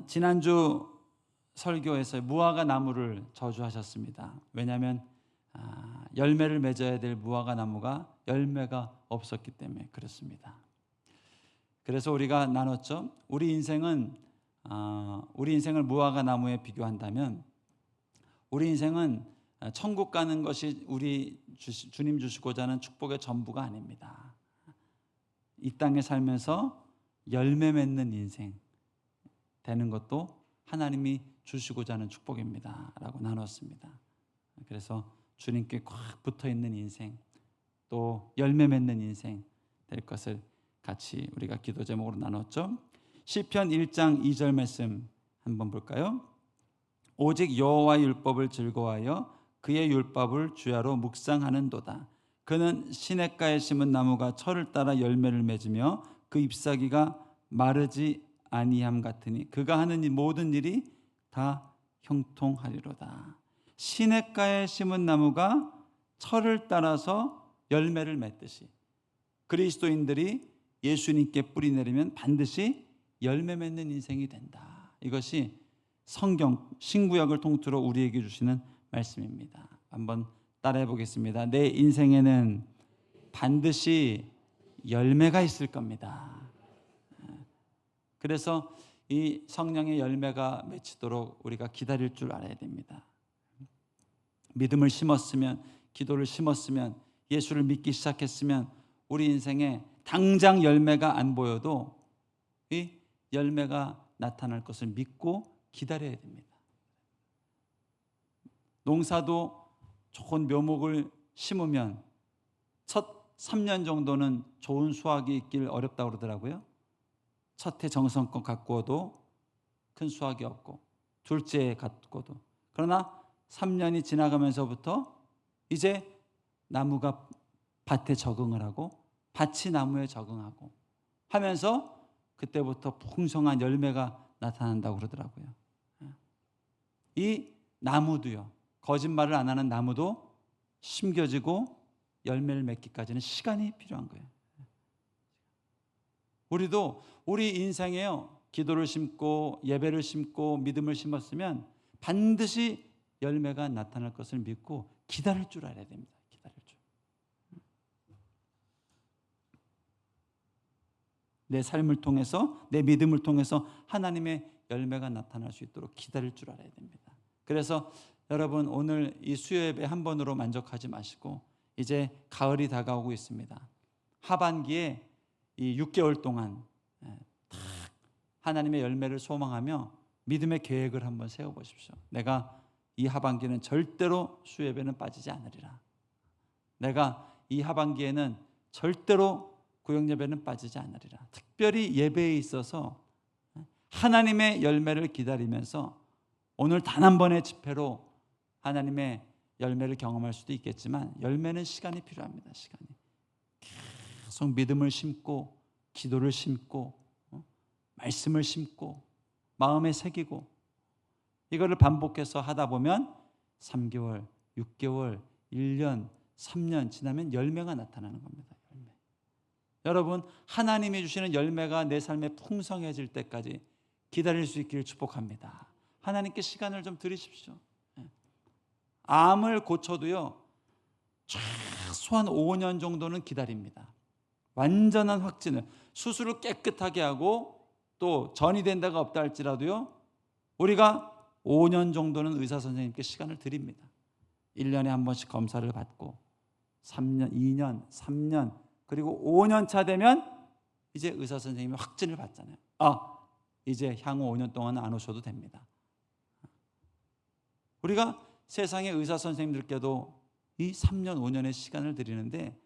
지난주 설교에서 무화과 나무를 저주하셨습니다. 왜냐하면 열매를 맺어야 될 무화과 나무가 열매가 없었기 때문에 그렇습니다. 그래서 우리가 나눴죠. 우리 인생을 무화과 나무에 비교한다면 우리 인생은 천국 가는 것이 주님 주시고자 하는 축복의 전부가 아닙니다. 이 땅에 살면서 열매 맺는 인생 되는 것도 하나님이 주시고자 하는 축복입니다 라고 나눴습니다. 그래서 주님께 꽉 붙어있는 인생, 또 열매 맺는 인생 될 것을 같이 우리가 기도 제목으로 나눴죠. 시편 1장 2절 말씀 한번 볼까요? 오직 여호와의 율법을 즐거워하여 그의 율법을 주야로 묵상하는도다. 그는 시냇가에 심은 나무가 철을 따라 열매를 맺으며 그 잎사귀가 마르지 아니함 같으니 그가 하는 모든 일이 다 형통하리로다. 시냇가에 심은 나무가 철을 따라서 열매를 맺듯이 그리스도인들이 예수님께 뿌리 내리면 반드시 열매 맺는 인생이 된다. 이것이 성경 신구약을 통틀어 우리에게 주시는 말씀입니다. 한번 따라해 보겠습니다. 내 인생에는 반드시 열매가 있을 겁니다. 그래서 이 성령의 열매가 맺히도록 우리가 기다릴 줄 알아야 됩니다. 믿음을 심었으면, 기도를 심었으면, 예수를 믿기 시작했으면 우리 인생에 당장 열매가 안 보여도 이 열매가 나타날 것을 믿고 기다려야 됩니다. 농사도 좋은 묘목을 심으면 첫 3년 정도는 좋은 수확이 있길 어렵다고 그러더라고요. 첫 해 정성껏 가꾸어도 큰 수확이 없고, 둘째 해 가꾸어도. 그러나 3년이 지나가면서부터 이제 나무가 밭에 적응을 하고 밭이 나무에 적응하고 하면서 그때부터 풍성한 열매가 나타난다고 그러더라고요. 이 나무도요, 거짓말을 안 하는 나무도 심겨지고 열매를 맺기까지는 시간이 필요한 거예요. 우리도 우리 인생에요, 기도를 심고 예배를 심고 믿음을 심었으면 반드시 열매가 나타날 것을 믿고 기다릴 줄 알아야 됩니다. 기다릴 줄. 내 삶을 통해서, 내 믿음을 통해서 하나님의 열매가 나타날 수 있도록 기다릴 줄 알아야 됩니다. 그래서 여러분, 오늘 이 수요 예배 한 번으로 만족하지 마시고 이제 가을이 다가오고 있습니다. 하반기에 이 6개월 동안 하나님의 열매를 소망하며 믿음의 계획을 한번 세워보십시오. 내가 이 하반기는 절대로 수요 예배는 빠지지 않으리라. 내가 이 하반기에는 절대로 구역 예배는 빠지지 않으리라. 특별히 예배에 있어서 하나님의 열매를 기다리면서 오늘 단 한 번의 집회로 하나님의 열매를 경험할 수도 있겠지만 열매는 시간이 필요합니다. 시간이. 계속 믿음을 심고 기도를 심고 말씀을 심고 마음에 새기고 이거를 반복해서 하다 보면 3개월, 6개월, 1년, 3년 지나면 열매가 나타나는 겁니다. 열매. 여러분, 하나님이 주시는 열매가 내 삶에 풍성해질 때까지 기다릴 수 있기를 축복합니다. 하나님께 시간을 좀 드리십시오. 암을 고쳐도요, 최소한 5년 정도는 기다립니다. 완전한 확진을, 수술을 깨끗하게 하고 또 전이 된 데가 없다 할지라도요, 우리가 5년 정도는 의사 선생님께 시간을 드립니다. 1년에 한 번씩 검사를 받고 3년, 2년, 3년 그리고 5년 차 되면 이제 의사 선생님이 확진을 받잖아요. 이제 향후 5년 동안은 안 오셔도 됩니다. 우리가 세상의 의사 선생님들께도 이 3년, 5년의 시간을 드리는데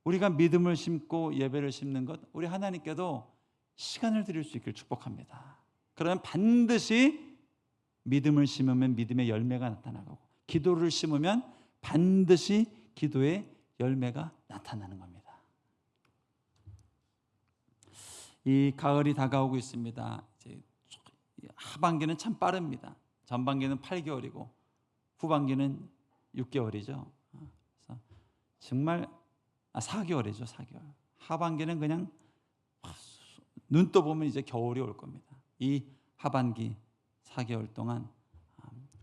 우리가 믿음을 심고 예배를 심는 것, 우리 하나님께도 시간을 드릴 수 있기를 축복합니다. 그러면 반드시 믿음을 심으면 믿음의 열매가 나타나고 기도를 심으면 반드시 기도의 열매가 나타나는 겁니다. 이 가을이 다가오고 있습니다. 이제 하반기는 참 빠릅니다. 전반기는 8개월이고 후반기는 6개월이죠. 그래서 정말 4개월이죠. 4개월. 하반기는 그냥 눈 떠보면 이제 겨울이 올 겁니다. 이 하반기 4개월 동안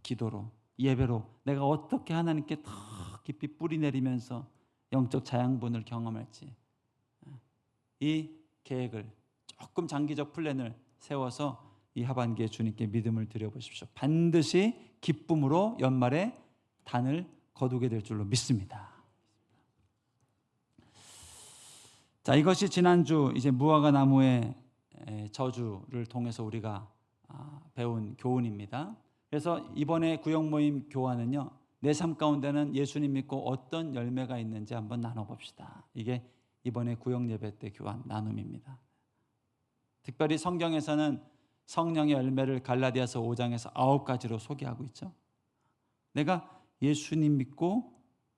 기도로, 예배로 내가 어떻게 하나님께 더 깊이 뿌리 내리면서 영적 자양분을 경험할지, 이 계획을, 조금 장기적 플랜을 세워서 이 하반기에 주님께 믿음을 드려보십시오. 반드시 기쁨으로 연말에 단을 거두게 될 줄로 믿습니다. 자, 이것이 지난주 이제 무화과 나무의 저주를 통해서 우리가 배운 교훈입니다. 그래서 이번에 구역 모임 교환은요, 내 삶 가운데는 예수님 믿고 어떤 열매가 있는지 한번 나눠봅시다. 이게 이번에 구역 예배 때 교환 나눔입니다. 특별히 성경에서는 성령의 열매를 갈라디아서 5장에서 9가지로 소개하고 있죠. 내가 예수님 믿고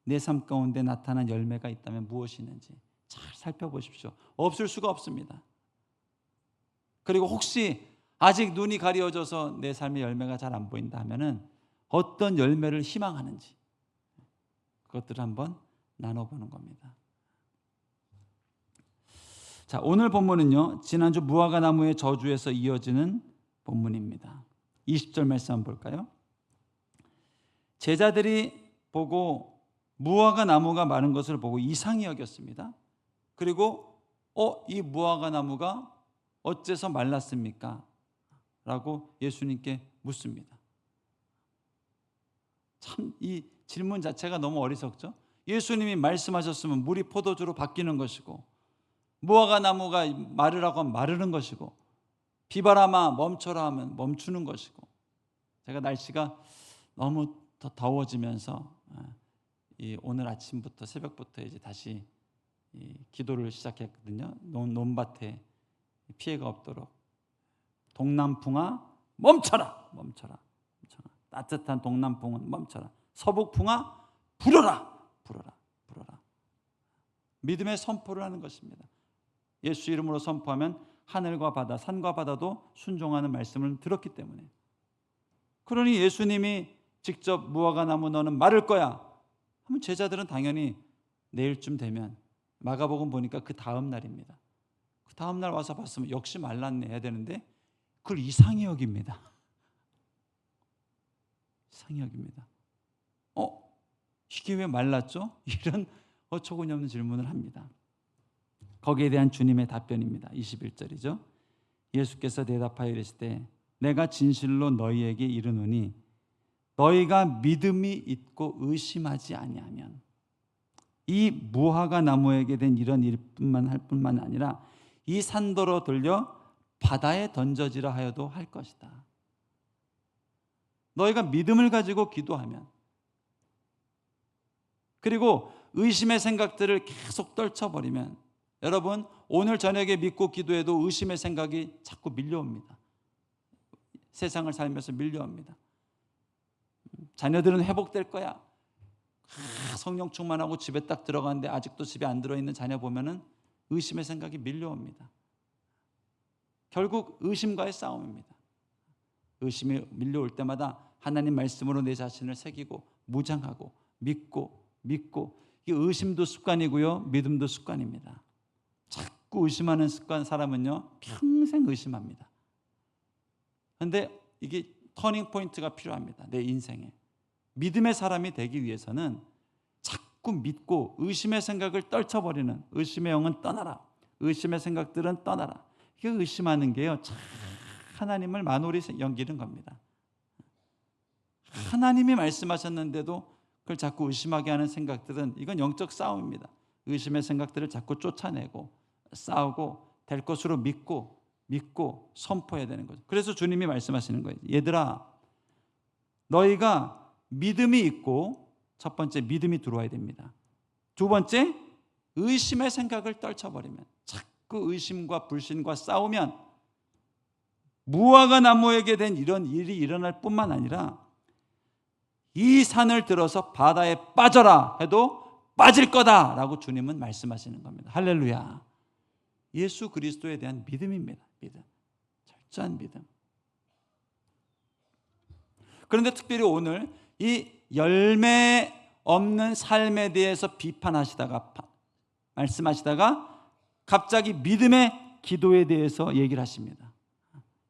내 삶 가운데 나타난 열매가 있다면 무엇이 있는지 잘 살펴보십시오. 없을 수가 없습니다. 그리고 혹시 아직 눈이 가려져서 내 삶의 열매가 잘 안 보인다 하면은 어떤 열매를 희망하는지 그것들을 한번 나눠보는 겁니다. 자, 오늘 본문은요, 지난주 무화과 나무의 저주에서 이어지는 본문입니다. 20절 말씀 한번 볼까요? 제자들이 보고 무화과 나무가 마른 것을 보고 이상히 여겼습니다. 그리고 이 무화과 나무가 어째서 말랐습니까? 라고 예수님께 묻습니다. 참 이 질문 자체가 너무 어리석죠? 예수님이 말씀하셨으면 물이 포도주로 바뀌는 것이고, 무화과 나무가 마르라고 하면 마르는 것이고, 비바람아 멈춰라 하면 멈추는 것이고. 제가 날씨가 너무 더 더워지면서 오늘 아침부터 새벽부터 이제 다시 기도를 시작했거든요. 논밭에 피해가 없도록 동남풍아 멈춰라, 멈춰라, 멈춰라. 따뜻한 동남풍은 멈춰라. 서북풍아 불어라, 불어라, 불어라. 믿음의 선포를 하는 것입니다. 예수 이름으로 선포하면 하늘과 바다, 산과 바다도 순종하는 말씀을 들었기 때문에. 그러니 예수님이 직접 무화과 나무 너는 마를 거야 하면 제자들은 당연히 내일쯤 되면, 마가복음 보니까 그 다음 날입니다. 그 다음 날 와서 봤으면 역시 말랐네 해야 되는데 그걸 이상히 여깁니다. 이상히 여깁니다. 이게 왜 말랐죠? 이런 어처구니없는 질문을 합니다. 거기에 대한 주님의 답변입니다. 21절이죠. 예수께서 대답하여 이르시되 내가 진실로 너희에게 이르노니 너희가 믿음이 있고 의심하지 아니하면 이 무화과 나무에게 된 이런 일뿐만 할 뿐만 아니라 이 산더러 돌려 바다에 던져지라 하여도 할 것이다. 너희가 믿음을 가지고 기도하면, 그리고 의심의 생각들을 계속 떨쳐버리면, 여러분 오늘 저녁에 믿고 기도해도 의심의 생각이 자꾸 밀려옵니다. 세상을 살면서 밀려옵니다. 자녀들은 회복될 거야. 성령 충만하고 집에 딱 들어가는데 아직도 집에 안 들어있는 자녀 보면은 의심의 생각이 밀려옵니다. 결국 의심과의 싸움입니다. 의심이 밀려올 때마다 하나님 말씀으로 내 자신을 새기고 무장하고 믿고 이 의심도 습관이고요, 믿음도 습관입니다. 자꾸 의심하는 습관 사람은요 평생 의심합니다. 그런데 이게 터닝 포인트가 필요합니다. 내 인생에. 믿음의 사람이 되기 위해서는 자꾸 믿고 의심의 생각을 떨쳐버리는, 의심의 영은 떠나라, 의심의 생각들은 떠나라. 이게 의심하는 게요 참 하나님을 만홀히 여기는 겁니다. 하나님이 말씀하셨는데도 그걸 자꾸 의심하게 하는 생각들은 이건 영적 싸움입니다. 의심의 생각들을 자꾸 쫓아내고 싸우고 될 것으로 믿고 선포해야 되는 거죠. 그래서 주님이 말씀하시는 거예요. 얘들아, 너희가 믿음이 있고, 첫 번째 믿음이 들어와야 됩니다. 두 번째 의심의 생각을 떨쳐버리면, 자꾸 의심과 불신과 싸우면 무화과 나무에게 된 이런 일이 일어날 뿐만 아니라 이 산을 들어서 바다에 빠져라 해도 빠질 거다라고 주님은 말씀하시는 겁니다. 할렐루야. 예수 그리스도에 대한 믿음입니다. 믿음. 철저한 믿음. 그런데 특별히 오늘 이 열매 없는 삶에 대해서 비판하시다가 말씀하시다가 갑자기 믿음의 기도에 대해서 얘기를 하십니다.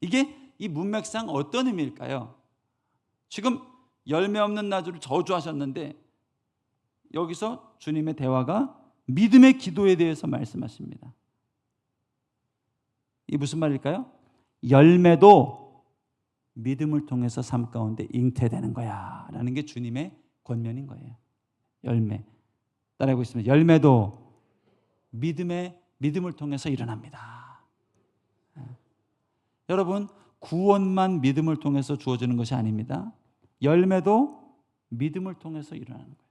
이게 이 문맥상 어떤 의미일까요? 지금 열매 없는 나주를 저주하셨는데 여기서 주님의 대화가 믿음의 기도에 대해서 말씀하십니다. 이 무슨 말일까요? 열매도 믿음을 통해서 삶 가운데 잉태되는 거야 라는 게 주님의 권면인 거예요. 열매 따라하고 있습니다. 열매도 믿음을 통해서 일어납니다. 여러분, 구원만 믿음을 통해서 주어지는 것이 아닙니다. 열매도 믿음을 통해서 일어나는 거예요.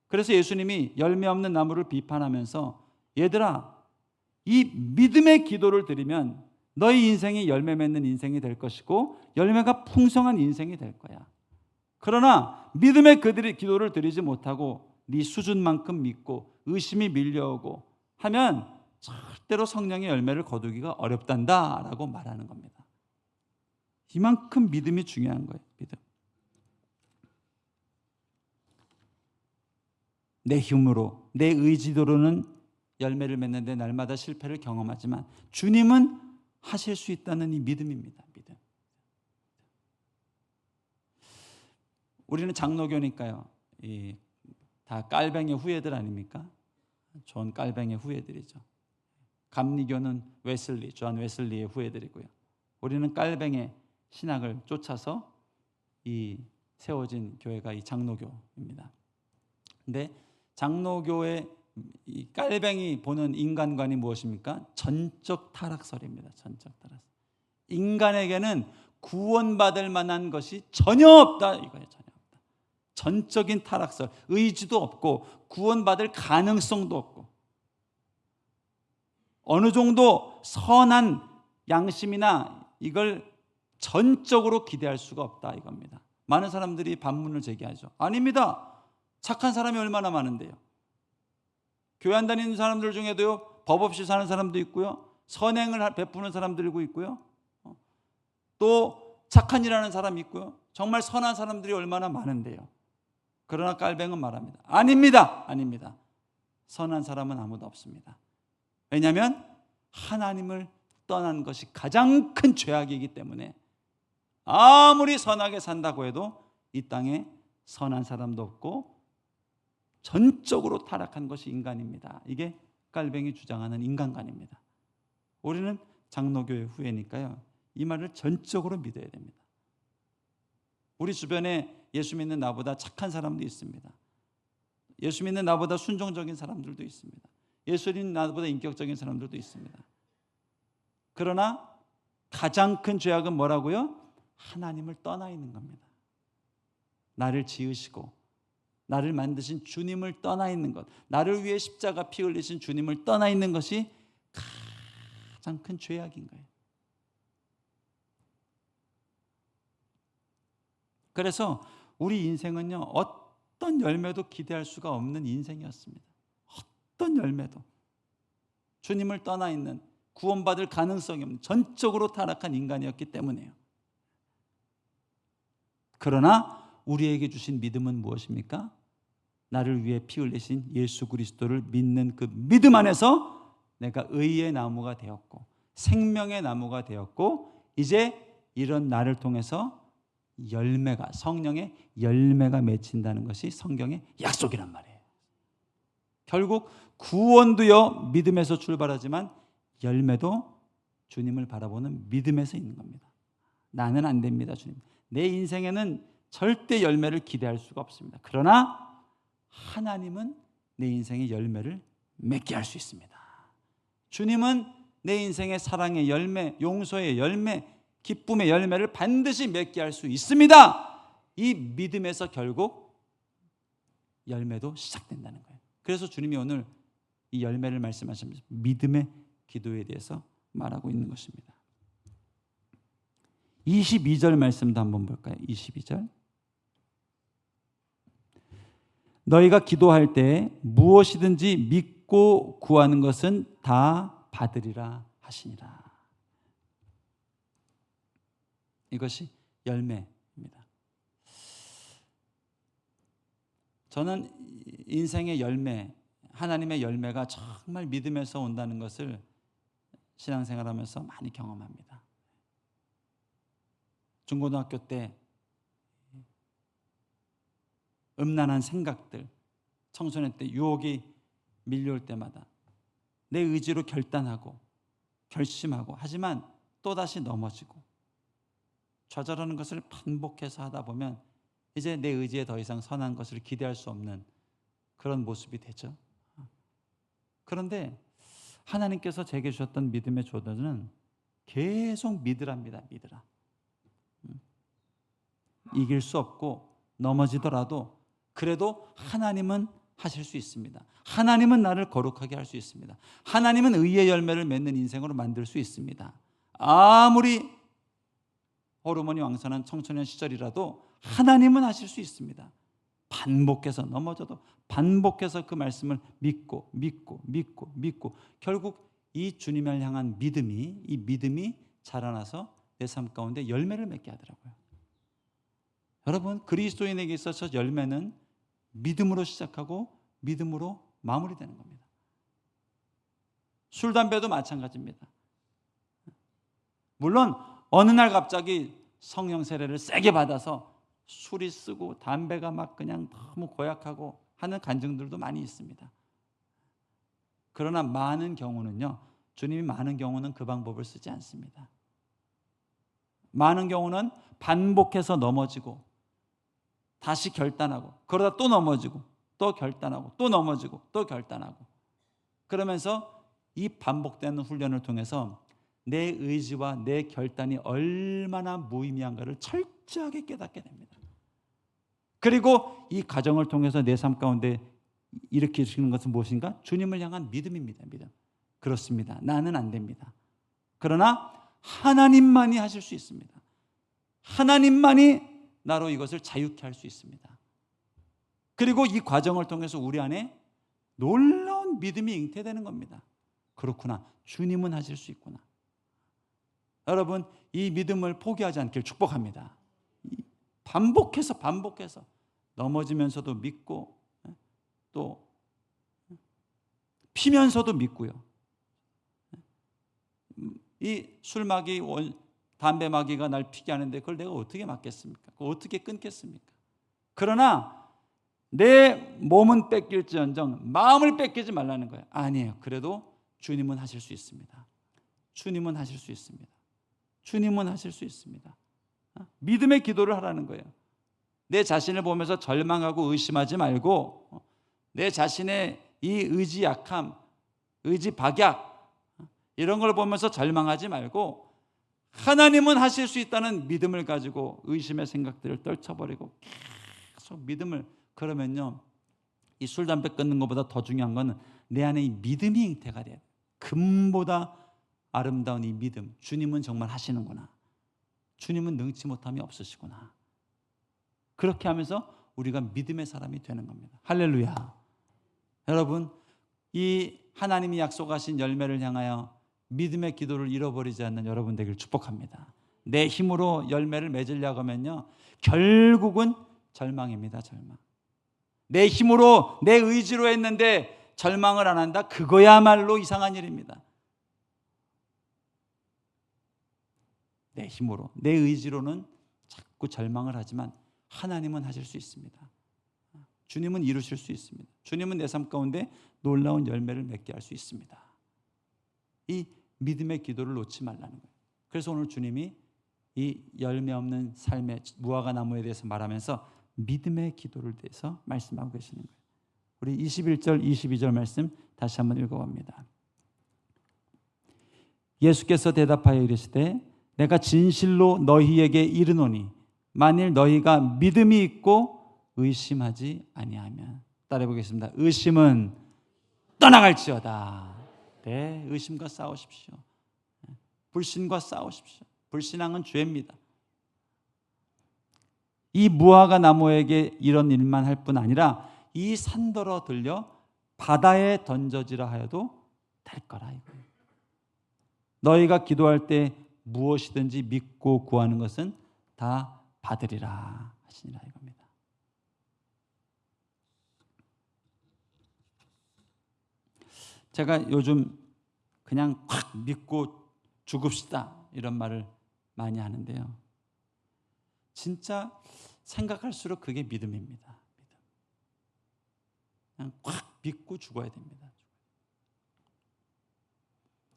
그래서 예수님이 열매 없는 나무를 비판하면서 얘들아, 이 믿음의 기도를 드리면 너희 인생이 열매 맺는 인생이 될 것이고 열매가 풍성한 인생이 될 거야. 그러나 믿음의 기도를 드리지 못하고 네 수준만큼 믿고 의심이 밀려오고 하면 절대로 성령의 열매를 거두기가 어렵단다라고 말하는 겁니다. 이만큼 믿음이 중요한 거예요. 믿음. 내 힘으로, 내 의지도로는 열매를 맺는데 날마다 실패를 경험하지만 주님은 하실 수 있다는 이 믿음입니다. 믿음. 우리는 장로교니까요. 다 깔뱅의 후예들 아닙니까? 존 깔뱅의 후예들이죠. 감리교는 웨슬리, 존 웨슬리의 후예들이고요. 우리는 깔뱅의 신학을 쫓아서 이 세워진 교회가 이 장로교입니다. 근데 장로교의 이 깔뱅이 보는 인간관이 무엇입니까? 전적 타락설입니다. 전적 타락설. 인간에게는 구원받을 만한 것이 전혀 없다 이거예요. 전혀 없다. 전적인 타락설, 의지도 없고 구원받을 가능성도 없고 어느 정도 선한 양심이나 이걸 전적으로 기대할 수가 없다 이겁니다. 많은 사람들이 반문을 제기하죠. 아닙니다. 착한 사람이 얼마나 많은데요. 교회 안 다니는 사람들 중에도요, 법 없이 사는 사람도 있고요, 선행을 베푸는 사람들도 있고요, 또 착한 일하는 사람이 있고요, 정말 선한 사람들이 얼마나 많은데요. 그러나 깔뱅은 말합니다. 아닙니다. 아닙니다. 선한 사람은 아무도 없습니다. 왜냐하면 하나님을 떠난 것이 가장 큰 죄악이기 때문에 아무리 선하게 산다고 해도 이 땅에 선한 사람도 없고 전적으로 타락한 것이 인간입니다. 이게 깔뱅이 주장하는 인간관입니다. 우리는 장로교의 후예니까요, 이 말을 전적으로 믿어야 됩니다. 우리 주변에 예수 믿는 나보다 착한 사람도 있습니다. 예수 믿는 나보다 순종적인 사람들도 있습니다. 예수 믿는 나보다 인격적인 사람들도 있습니다. 그러나 가장 큰 죄악은 뭐라고요? 하나님을 떠나 있는 겁니다. 나를 지으시고 나를 만드신 주님을 떠나 있는 것, 나를 위해 십자가 피 흘리신 주님을 떠나 있는 것이 가장 큰 죄악인 거예요. 그래서 우리 인생은요, 어떤 열매도 기대할 수가 없는 인생이었습니다. 어떤 열매도. 주님을 떠나 있는, 구원받을 가능성이 없는 전적으로 타락한 인간이었기 때문에요. 그러나 우리에게 주신 믿음은 무엇입니까? 나를 위해 피 흘리신 예수 그리스도를 믿는 그 믿음 안에서 내가 의의 나무가 되었고 생명의 나무가 되었고 이제 이런 나를 통해서 열매가, 성령의 열매가 맺힌다는 것이 성경의 약속이란 말이에요. 결국 구원도요, 믿음에서 출발하지만 열매도 주님을 바라보는 믿음에서 있는 겁니다. 나는 안 됩니다, 주님. 내 인생에는 절대 열매를 기대할 수가 없습니다. 그러나 하나님은 내 인생의 열매를 맺게 할 수 있습니다. 주님은 내 인생의 사랑의 열매, 용서의 열매, 기쁨의 열매를 반드시 맺게 할 수 있습니다. 이 믿음에서 결국 열매도 시작된다는 거예요. 그래서 주님이 오늘 이 열매를 말씀하시면서 믿음의 기도에 대해서 말하고 있는 것입니다. 22절 말씀도 한번 볼까요? 22절. 너희가 기도할 때 무엇이든지 믿고 구하는 것은 다 받으리라 하시니라. 이것이 열매입니다. 저는 인생의 열매, 하나님의 열매가 정말 믿음에서 온다는 것을 신앙생활하면서 많이 경험합니다. 중고등학교 때 음란한 생각들, 청소년 때 유혹이 밀려올 때마다 내 의지로 결단하고 결심하고 하지만 또다시 넘어지고 좌절하는 것을 반복해서 하다 보면 이제 내 의지에 더 이상 선한 것을 기대할 수 없는 그런 모습이 되죠. 그런데 하나님께서 제게 주셨던 믿음의 조언은 계속 믿으랍니다. 믿으라. 이길 수 없고 넘어지더라도 그래도 하나님은 하실 수 있습니다. 하나님은 나를 거룩하게 할 수 있습니다. 하나님은 의의 열매를 맺는 인생으로 만들 수 있습니다. 아무리 호르몬이 왕성한 청소년 시절이라도 하나님은 하실 수 있습니다. 반복해서 넘어져도 반복해서 그 말씀을 믿고 결국 이 주님을 향한 이 믿음이 자라나서 내 삶 가운데 열매를 맺게 하더라고요. 여러분, 그리스도인에게 있어서 열매는 믿음으로 시작하고 믿음으로 마무리되는 겁니다. 술, 담배도 마찬가지입니다. 물론 어느 날 갑자기 성령 세례를 세게 받아서 술이 쓰고 담배가 막 그냥 너무 고약하고 하는 간증들도 많이 있습니다. 그러나 많은 경우는요, 주님이 많은 경우는 그 방법을 쓰지 않습니다. 많은 경우는 반복해서 넘어지고 다시 결단하고 그러다 또 넘어지고 또 결단하고 또 넘어지고 또 결단하고 그러면서 이 반복되는 훈련을 통해서 내 의지와 내 결단이 얼마나 무의미한가를 철저하게 깨닫게 됩니다. 그리고 이 과정을 통해서 내 삶 가운데 일으키시는 것은 무엇인가? 주님을 향한 믿음입니다. 믿음. 그렇습니다. 나는 안 됩니다. 그러나 하나님만이 하실 수 있습니다. 하나님만이 나로 이것을 자유케 할 수 있습니다. 그리고 이 과정을 통해서 우리 안에 놀라운 믿음이 잉태되는 겁니다. 그렇구나. 주님은 하실 수 있구나. 여러분, 이 믿음을 포기하지 않길 축복합니다. 반복해서 넘어지면서도 믿고 또 피면서도 믿고요. 이 술마귀, 담배마귀가 날 피게 하는데 그걸 내가 어떻게 막겠습니까? 그걸 어떻게 끊겠습니까? 그러나 내 몸은 뺏길지언정 마음을 뺏기지 말라는 거예요. 아니에요. 그래도 주님은 하실 수 있습니다. 주님은 하실 수 있습니다. 주님은 하실 수 있습니다. 믿음의 기도를 하라는 거예요. 내 자신을 보면서 절망하고 의심하지 말고 내 자신의 이 의지 약함, 의지 박약 이런 걸 보면서 절망하지 말고 하나님은 하실 수 있다는 믿음을 가지고 의심의 생각들을 떨쳐버리고 계속 믿음을, 그러면요 이 술, 담배 끊는 것보다 더 중요한 건 내 안에 이 믿음이 잉태가 돼요. 금보다 아름다운 이 믿음, 주님은 정말 하시는구나, 주님은 능치 못함이 없으시구나, 그렇게 하면서 우리가 믿음의 사람이 되는 겁니다. 할렐루야. 여러분, 이 하나님이 약속하신 열매를 향하여 믿음의 기도를 잃어버리지 않는 여러분 되길 축복합니다. 내 힘으로 열매를 맺으려고 하면요 결국은 절망입니다. 절망. 내 힘으로 내 의지로 했는데 절망을 안 한다? 그거야말로 이상한 일입니다. 내 힘으로, 내 의지로는 자꾸 절망을 하지만 하나님은 하실 수 있습니다. 주님은 이루실 수 있습니다. 주님은 내 삶 가운데 놀라운 열매를 맺게 할 수 있습니다. 이 믿음의 기도를 놓지 말라는 거예요. 그래서 오늘 주님이 이 열매 없는 삶의 무화과 나무에 대해서 말하면서 믿음의 기도를 대해서 말씀하고 계시는 거예요. 우리 21절 22절 말씀 다시 한번 읽어봅니다. 예수께서 대답하여 이르시되 내가 진실로 너희에게 이르노니 만일 너희가 믿음이 있고 의심하지 아니하면, 따라해 보겠습니다. 의심은 떠나갈지어다. 네, 의심과 싸우십시오. 불신과 싸우십시오. 불신앙은 죄입니다. 이 무화과 나무에게 이런 일만 할 뿐 아니라 이 산더러 들려 바다에 던져지라 하여도 될 거라 이거예요. 너희가 기도할 때 무엇이든지 믿고 구하는 것은 다 받으리라 하시니라 이겁니다. 제가 요즘 그냥 확 믿고 죽읍시다 이런 말을 많이 하는데요, 진짜 생각할수록 그게 믿음입니다. 믿음. 그냥 꽉 믿고 죽어야 됩니다.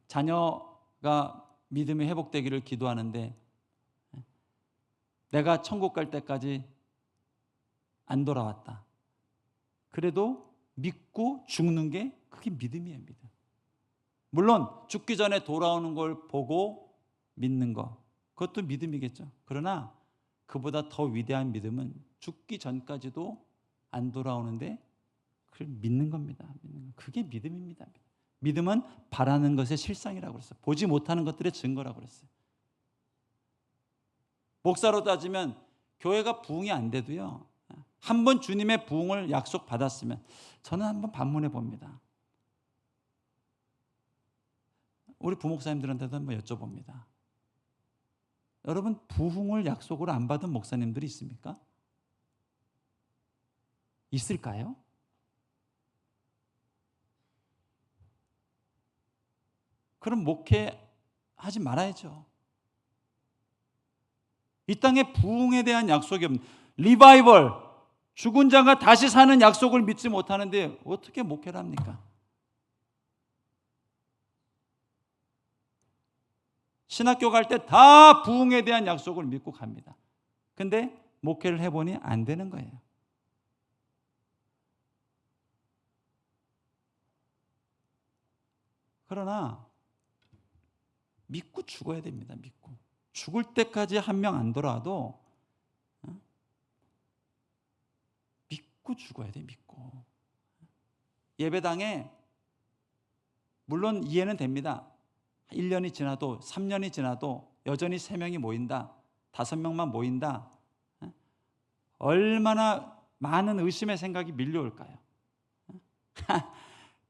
자녀가 믿음이 회복되기를 기도하는데 내가 천국 갈 때까지 안 돌아왔다. 그래도 믿고 죽는 게 그게 믿음이에요. 믿음. 물론 죽기 전에 돌아오는 걸 보고 믿는 거, 그것도 믿음이겠죠. 그러나 그보다 더 위대한 믿음은 죽기 전까지도 안 돌아오는데 그걸 믿는 겁니다. 그게 믿음입니다. 믿음은 바라는 것의 실상이라고 그랬어요. 보지 못하는 것들의 증거라고 그랬어요. 목사로 따지면 교회가 부흥이 안 돼도요, 한번 주님의 부흥을 약속받았으면 저는 한번 반문해 봅니다. 우리 부목사님들한테도 한번 여쭤봅니다. 여러분, 부흥을 약속으로 안 받은 목사님들이 있습니까? 있을까요? 그럼 목회하지 말아야죠. 이 땅에 부흥에 대한 약속이 없는, 리바이벌, 죽은 자가 다시 사는 약속을 믿지 못하는데 어떻게 목회를 합니까? 신학교 갈 때 다 부흥에 대한 약속을 믿고 갑니다. 근데 목회를 해보니 안 되는 거예요. 그러나 믿고 죽어야 됩니다. 믿고. 죽을 때까지 한 명 안 돌아와도 믿고 죽어야 돼. 믿고. 예배당에 물론 이해는 됩니다. 1년이 지나도 3년이 지나도 여전히 3명이 모인다, 5명만 모인다, 얼마나 많은 의심의 생각이 밀려올까요?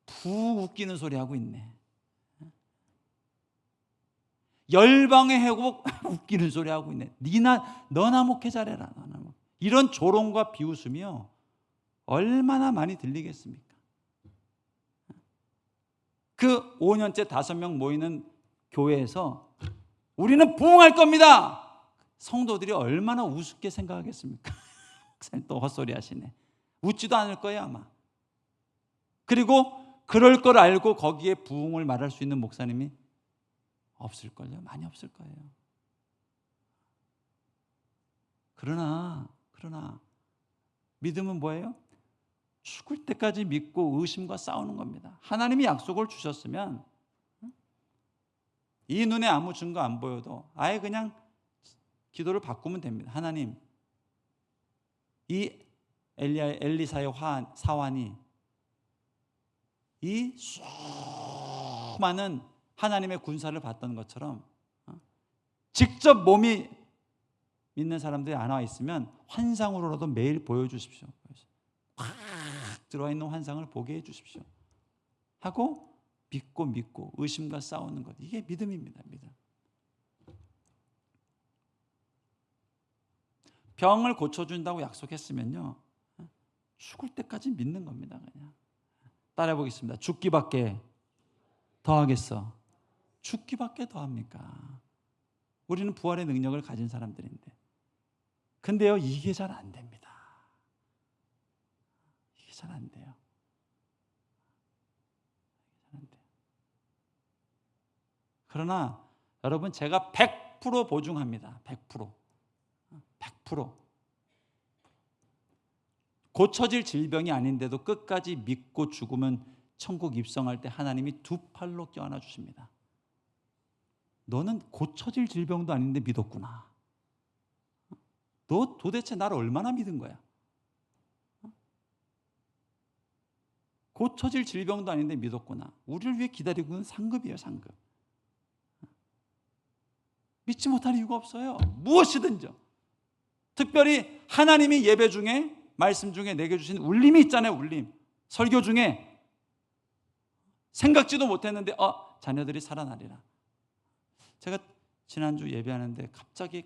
푹 웃기는 소리 하고 있네. 열방의 회복 웃기는 소리 하고 있네. 너나 목회 잘해라. 이런 조롱과 비웃음이요, 얼마나 많이 들리겠습니까? 그 5년째 5명 모이는 교회에서 우리는 부흥할 겁니다. 성도들이 얼마나 우습게 생각하겠습니까? 또 헛소리 하시네. 웃지도 않을 거예요, 아마. 그리고 그럴 걸 알고 거기에 부흥을 말할 수 있는 목사님이 없을걸요. 많이 없을 거예요. 그러나 믿음은 뭐예요? 죽을 때까지 믿고 의심과 싸우는 겁니다. 하나님이 약속을 주셨으면 이 눈에 아무 증거 안 보여도 아예 그냥 기도를 바꾸면 됩니다. 하나님, 이 엘리사의 사환이 이 수많은 하나님의 군사를 봤던 것처럼 직접 몸이 믿는 사람들이 안 와 있으면 환상으로라도 매일 보여주십시오. 확 들어와 있는 환상을 보게 해주십시오 하고 믿고 의심과 싸우는 것, 이게 믿음입니다. 믿음. 병을 고쳐준다고 약속했으면요, 죽을 때까지 믿는 겁니다. 그냥 따라해 보겠습니다. 죽기밖에 더 하겠어. 죽기밖에 더 합니까? 우리는 부활의 능력을 가진 사람들인데. 근데요, 이게 잘 안 됩니다. 이게 잘 안 돼요. 그러나 여러분, 제가 100% 보증합니다. 100%. 고쳐질 질병이 아닌데도 끝까지 믿고 죽으면 천국 입성할 때 하나님이 2팔로 껴안아 주십니다. 너는 고쳐질 질병도 아닌데 믿었구나. 너 도대체 나를 얼마나 믿은 거야? 고쳐질 질병도 아닌데 믿었구나. 우리를 위해 기다리고 있는 상급이에요, 상급. 믿지 못할 이유가 없어요. 무엇이든지요. 특별히 하나님이 예배 중에, 말씀 중에 내게 주신 울림이 있잖아요. 울림. 설교 중에 생각지도 못했는데 자녀들이 살아나리라. 제가 지난주 예배하는데 갑자기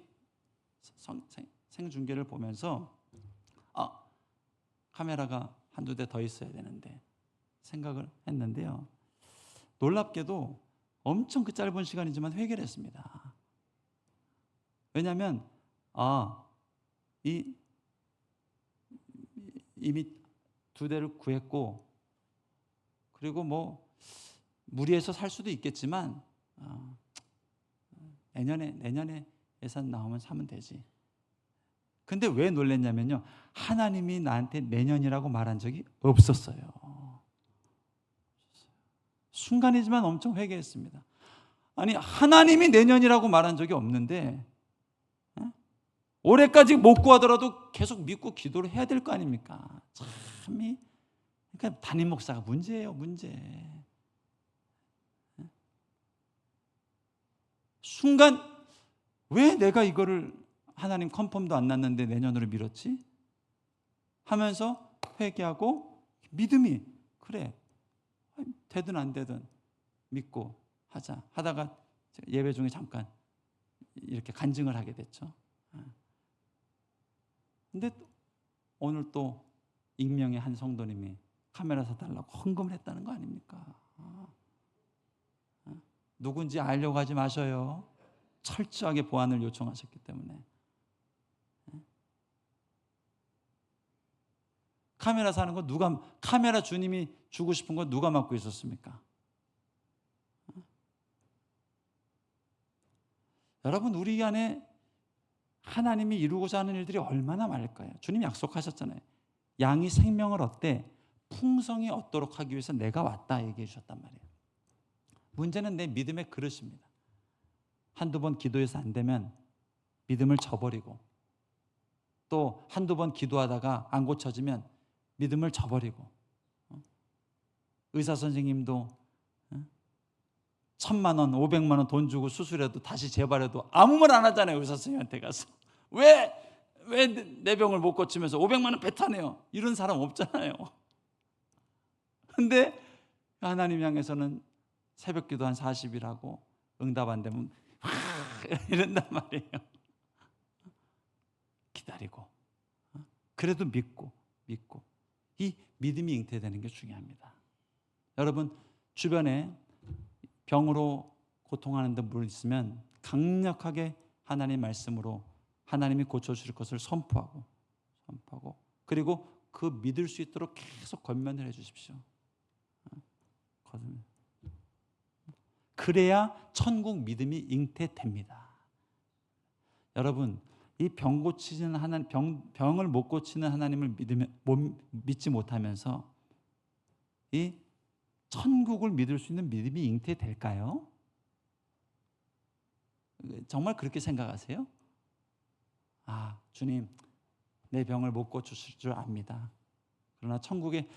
생중계를 보면서 카메라가 한두 대 더 있어야 되는데 생각을 했는데요, 놀랍게도 엄청 그 짧은 시간이지만 회개를 했습니다. 왜냐하면 이미 2대를 구했고, 그리고 뭐 무리해서 살 수도 있겠지만 내년에 예산 나오면 사면 되지. 근데 왜 놀랬냐면요, 하나님이 나한테 내년이라고 말한 적이 없었어요. 순간이지만 엄청 회개했습니다. 아니, 하나님이 내년이라고 말한 적이 없는데 올해까지 못 구하더라도 계속 믿고 기도를 해야 될 거 아닙니까? 참이, 그러니까 담임 목사가 문제예요, 문제. 순간 왜 내가 이거를 하나님 컨펌도 안 났는데 내년으로 미뤘지? 하면서 회개하고 믿음이, 그래, 되든 안 되든 믿고 하자 하다가 예배 중에 잠깐 이렇게 간증을 하게 됐죠. 근데 오늘 또 익명의 한 성도님이 카메라 사달라고 헌금을 했다는 거 아닙니까? 누군지 알려고 하지 마셔요. 철저하게 보안을 요청하셨기 때문에. 카메라 사는 거 카메라 주님이 주고 싶은 거 누가 맡고 있었습니까? 여러분, 우리 안에 하나님이 이루고자 하는 일들이 얼마나 많을까요? 주님 약속하셨잖아요. 양이 생명을 얻되 풍성히 얻도록 하기 위해서 내가 왔다 얘기해 주셨단 말이에요. 문제는 내 믿음의 그릇입니다. 한두 번 기도해서 안 되면 믿음을 저버리고, 또 한두 번 기도하다가 안 고쳐지면 믿음을 저버리고, 의사 선생님도 1,000만 원, 500만 원 돈 주고 수술해도 다시 재발해도 아무 말 안 하잖아요. 의사 선생님한테 가서 왜 내 병을 못 고치면서 500만 원 뱉어내요. 이런 사람 없잖아요. 근데 하나님 향해서는 새벽 기도 한 40일 하고 응답 안 되면 이런단 말이에요. 기다리고, 그래도 믿고 이 믿음이 잉태되는 게 중요합니다. 여러분, 주변에 병으로 고통하는 분 있으면 강력하게 하나님 말씀으로 하나님이 고쳐주실 것을 선포하고 그리고 그 믿을 수 있도록 계속 권면을 해 주십시오. 그래야 천국 믿음이 잉태됩니다. 여러분, 이 병 고치는 하나님, 병을 못 고치는 하나님을 믿지 못하면서 이 천국을 믿을 수 있는 믿음이 잉태될까요? 정말 그렇게 생각하세요? 주님, 내 병을 못 고치실 줄 압니다. 그러나 천국에,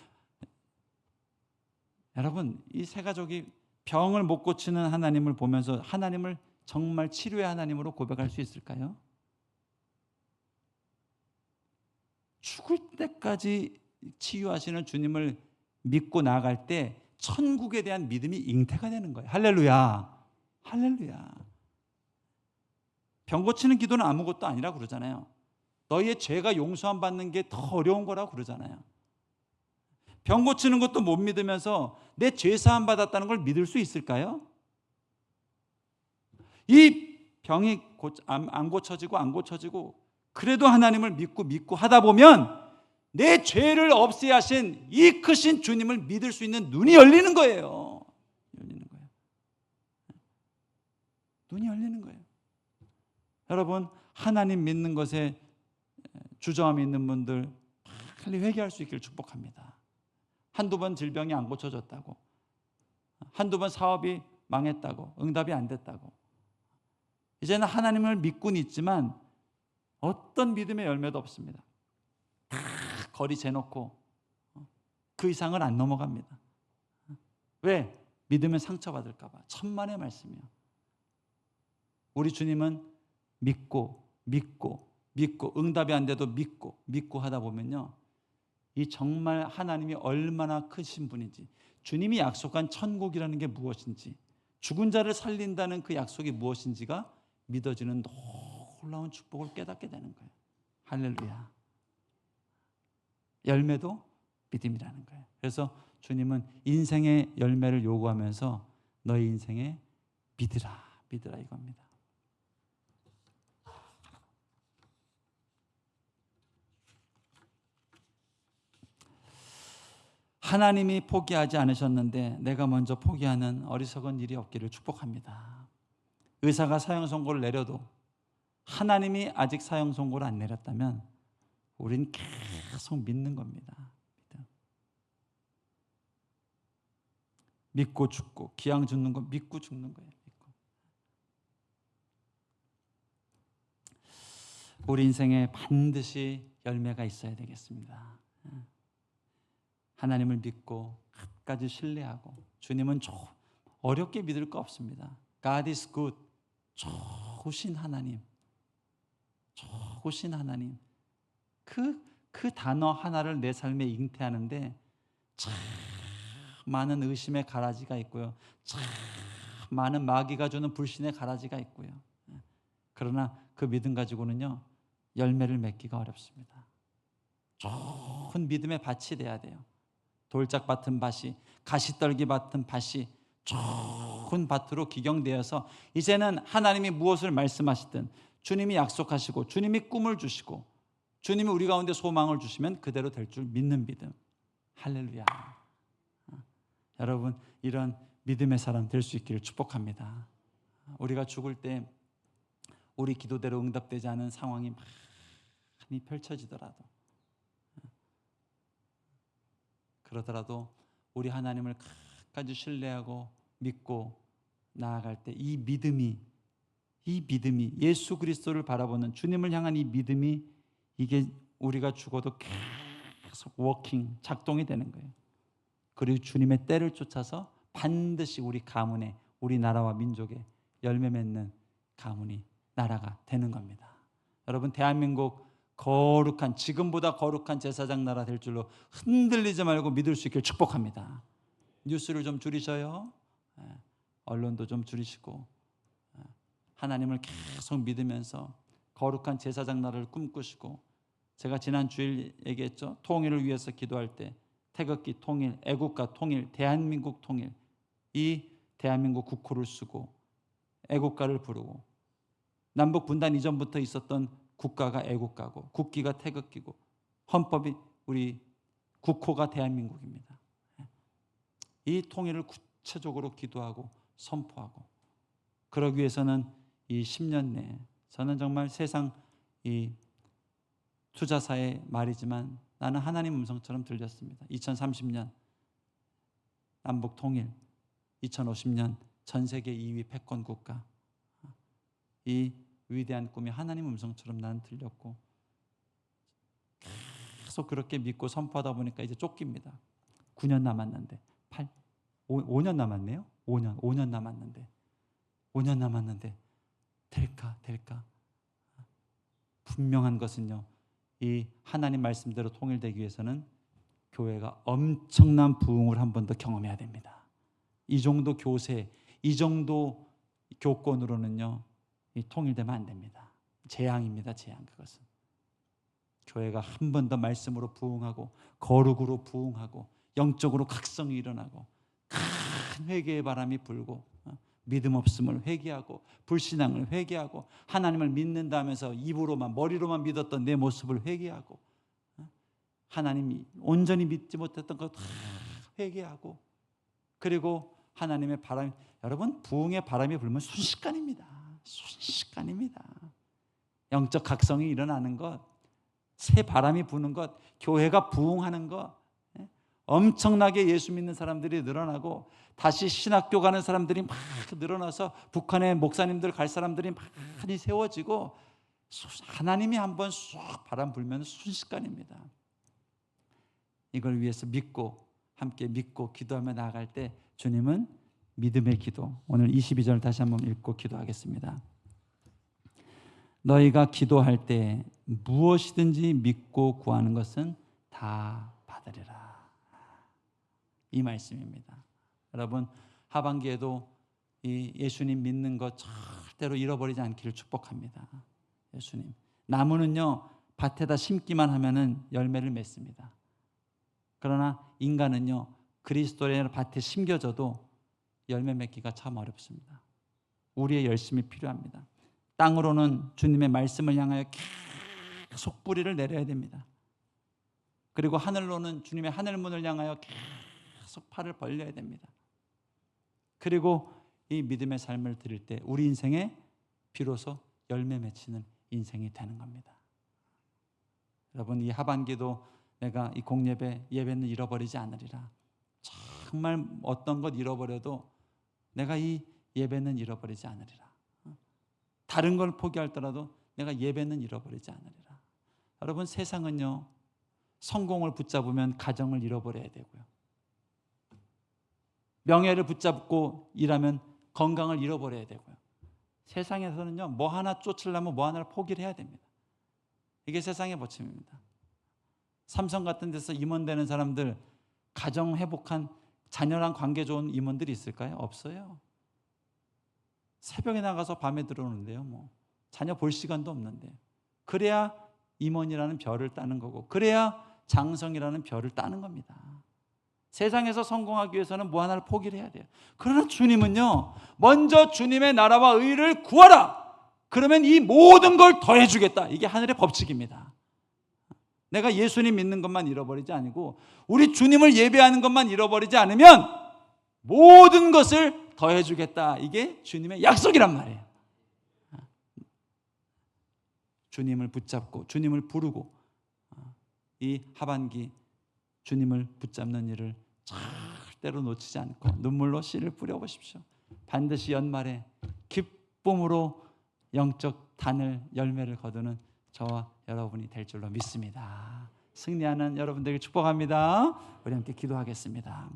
여러분, 이 세 가족이 병을 못 고치는 하나님을 보면서 하나님을 정말 치료의 하나님으로 고백할 수 있을까요? 죽을 때까지 치유하시는 주님을 믿고 나아갈 때 천국에 대한 믿음이 잉태가 되는 거예요. 할렐루야. 병 고치는 기도는 아무것도 아니라 그러잖아요. 너희의 죄가 용서함 받는 게 더 어려운 거라고 그러잖아요. 병 고치는 것도 못 믿으면서 내 죄 사함 받았다는 걸 믿을 수 있을까요? 이 병이 안 고쳐지고 그래도 하나님을 믿고 하다 보면 내 죄를 없애야 하신 이 크신 주님을 믿을 수 있는 눈이 열리는 거예요. 눈이 열리는 거예요. 여러분, 하나님 믿는 것에 주저함이 있는 분들 빨리 회개할 수 있기를 축복합니다. 한두 번 질병이 안 고쳐졌다고, 한두 번 사업이 망했다고, 응답이 안 됐다고, 이제는 하나님을 믿고는 있지만 어떤 믿음의 열매도 없습니다. 다 거리 재놓고 그 이상을 안 넘어갑니다. 왜? 믿으면 상처받을까 봐. 천만의 말씀이요. 우리 주님은 믿고 응답이 안 돼도 믿고 하다 보면요, 이 정말 하나님이 얼마나 크신 분인지, 주님이 약속한 천국이라는 게 무엇인지, 죽은 자를 살린다는 그 약속이 무엇인지가 믿어지는 놀라운 축복을 깨닫게 되는 거예요. 할렐루야. 열매도 믿음이라는 거예요. 그래서 주님은 인생의 열매를 요구하면서 너희 인생에 믿으라 이겁니다. 하나님이 포기하지 않으셨는데 내가 먼저 포기하는 어리석은 일이 없기를 축복합니다. 의사가 사형 선고를 내려도 하나님이 아직 사형 선고를 안 내렸다면 우린 계속 믿는 겁니다. 믿고 죽고, 기왕 죽는 거 믿고 죽는 거예요. 믿고. 우리 인생에 반드시 열매가 있어야 되겠습니다. 하나님을 믿고 끝까지 신뢰하고, 주님은 어렵게 믿을 거 없습니다. God is good. 좋으신 하나님. 좋으신 하나님. 그 단어 하나를 내 삶에 잉태하는데 참 많은 의심의 가라지가 있고요. 참 많은 마귀가 주는 불신의 가라지가 있고요. 그러나 그 믿음 가지고는요, 열매를 맺기가 어렵습니다. 좋은 믿음의 밭이 돼야 돼요. 돌짝밭은 밭이, 가시떨기 밭은 밭이 좋은 밭으로 기경되어서 이제는 하나님이 무엇을 말씀하시든, 주님이 약속하시고 주님이 꿈을 주시고 주님이 우리 가운데 소망을 주시면 그대로 될 줄 믿는 믿음. 할렐루야. 여러분, 이런 믿음의 사람 될 수 있기를 축복합니다. 우리가 죽을 때 우리 기도대로 응답되지 않은 상황이 많이 펼쳐지더라도, 그러더라도 우리 하나님을 끝까지 신뢰하고 믿고 나아갈 때 이 믿음이 예수 그리스도를 바라보는 주님을 향한 이 믿음이, 이게 우리가 죽어도 계속 워킹, 작동이 되는 거예요. 그리고 주님의 때를 쫓아서 반드시 우리 가문에, 우리 나라와 민족에 열매 맺는 가문이, 나라가 되는 겁니다. 여러분, 대한민국 거룩한, 지금보다 거룩한 제사장 나라 될 줄로 흔들리지 말고 믿을 수 있기를 축복합니다. 뉴스를 좀 줄이셔요. 언론도 좀 줄이시고 하나님을 계속 믿으면서 거룩한 제사장 나라를 꿈꾸시고, 제가 지난 주일 얘기했죠. 통일을 위해서 기도할 때 태극기 통일, 애국가 통일, 대한민국 통일, 이 대한민국 국호를 쓰고 애국가를 부르고, 남북 분단 이전부터 있었던 국가가 애국가고 국기가 태극기고 헌법이, 우리 국호가 대한민국입니다. 이 통일을 구체적으로 기도하고 선포하고, 그러기 위해서는 이 10년 내에, 저는 정말 세상 이 투자사의 말이지만 나는 하나님 음성처럼 들렸습니다. 2030년 남북 통일, 2050년 전 세계 2위 패권 국가, 이 위대한 꿈이 하나님 음성처럼 나는 들렸고, 계속 그렇게 믿고 선포하다 보니까 이제 쫓깁니다. 9년 남았는데, 5년 남았네요. 5년 남았는데 될까? 분명한 것은요, 이 하나님 말씀대로 통일되기 위해서는 교회가 엄청난 부흥을 한 번 더 경험해야 됩니다. 이 정도 교세, 이 정도 교권으로는요, 이 통일되면 안 됩니다. 재앙입니다. 재앙. 그것은 교회가 한 번 더 말씀으로 부흥하고 거룩으로 부흥하고 영적으로 각성이 일어나고 큰 회개의 바람이 불고, 믿음 없음을 회개하고 불신앙을 회개하고 하나님을 믿는다면서 입으로만, 머리로만 믿었던 내 모습을 회개하고, 하나님이 온전히 믿지 못했던 것 다 회개하고, 그리고 하나님의 바람, 여러분, 부흥의 바람이 불면 순식간입니다. 영적 각성이 일어나는 것, 새 바람이 부는 것, 교회가 부흥하는 것, 엄청나게 예수 믿는 사람들이 늘어나고 다시 신학교 가는 사람들이 막 늘어나서 북한에 목사님들 갈 사람들이 많이 세워지고, 하나님이 한번 쏙 바람 불면 순식간입니다. 이걸 위해서 믿고, 함께 믿고 기도하며 나아갈 때 주님은 믿음의 기도, 오늘 22절 다시 한번 읽고 기도하겠습니다. 너희가 기도할 때 무엇이든지 믿고 구하는 것은 다 받으리라. 이 말씀입니다. 여러분, 하반기에도 이 예수님 믿는 것 절대로 잃어버리지 않기를 축복합니다. 예수님, 나무는요 밭에다 심기만 하면은 열매를 맺습니다. 그러나 인간은요 그리스도의 밭에 심겨져도 열매 맺기가 참 어렵습니다. 우리의 열심이 필요합니다. 땅으로는 주님의 말씀을 향하여 계속 뿌리를 내려야 됩니다. 그리고 하늘로는 주님의 하늘문을 향하여 계속 팔을 벌려야 됩니다. 그리고 이 믿음의 삶을 드릴 때 우리 인생에 비로소 열매 맺히는 인생이 되는 겁니다. 여러분, 이 하반기도 내가 이 공예배 예배는 잃어버리지 않으리라. 정말 어떤 것 잃어버려도 내가 이 예배는 잃어버리지 않으리라. 다른 걸 포기할더라도 내가 예배는 잃어버리지 않으리라. 여러분, 세상은요, 성공을 붙잡으면 가정을 잃어버려야 되고요, 명예를 붙잡고 일하면 건강을 잃어버려야 되고요, 세상에서는요, 뭐 하나 쫓으려면 뭐 하나를 포기를 해야 됩니다. 이게 세상의 법칙입니다. 삼성 같은 데서 임원되는 사람들, 가정 회복한 자녀랑 관계 좋은 임원들이 있을까요? 없어요. 새벽에 나가서 밤에 들어오는데요, 뭐 자녀 볼 시간도 없는데. 그래야 임원이라는 별을 따는 거고, 그래야 장성이라는 별을 따는 겁니다. 세상에서 성공하기 위해서는 뭐 하나를 포기를 해야 돼요. 그러나 주님은요, 먼저 주님의 나라와 의를 구하라. 그러면 이 모든 걸 더해주겠다. 이게 하늘의 법칙입니다. 내가 예수님 믿는 것만 잃어버리지 아니고 우리 주님을 예배하는 것만 잃어버리지 않으면 모든 것을 더해주겠다. 이게 주님의 약속이란 말이에요. 주님을 붙잡고 주님을 부르고 이 하반기 주님을 붙잡는 일을 절대로 놓치지 않고 눈물로 씨를 뿌려보십시오. 반드시 연말에 기쁨으로 영적 단을 열매를 거두는 저와 여러분이 될 줄로 믿습니다. 승리하는 여러분들에게 축복합니다. 우리 함께 기도하겠습니다.